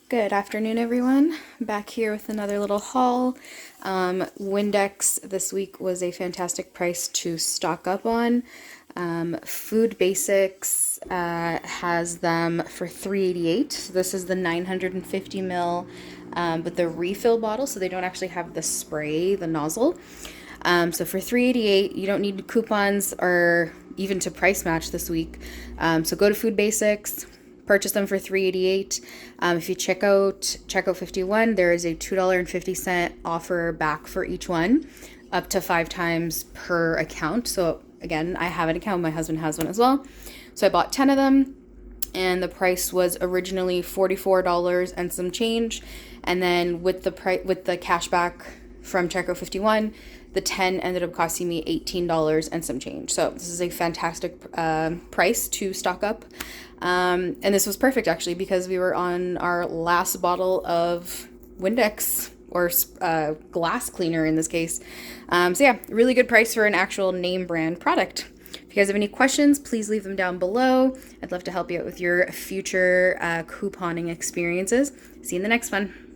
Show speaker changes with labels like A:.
A: Good afternoon, everyone. Back here with another little haul. Windex this week was a fantastic price to stock up on. Food Basics has them for $3.88. This is the 950 ml, but the refill bottle, so they don't actually have the spray, the nozzle. So for $3.88, you don't need coupons or even to price match this week. So go to Food Basics. Purchase them for $3.88. If you check out checkout 51, there is a $2.50 offer back for each one, up to 5 times per account. So again, I have an account, my husband has one as well. So I bought 10 of them, and the price was originally $44 and some change. And then with the cash back from checkout 51, the 10 ended up costing me $18 and some change. So this is a fantastic price to stock up. And this was perfect actually because we were on our last bottle of Windex or glass cleaner in this case. So yeah, really good price for an actual name brand product. If you guys have any questions, please leave them down below. I'd love to help you out with your future couponing experiences. See you in the next one.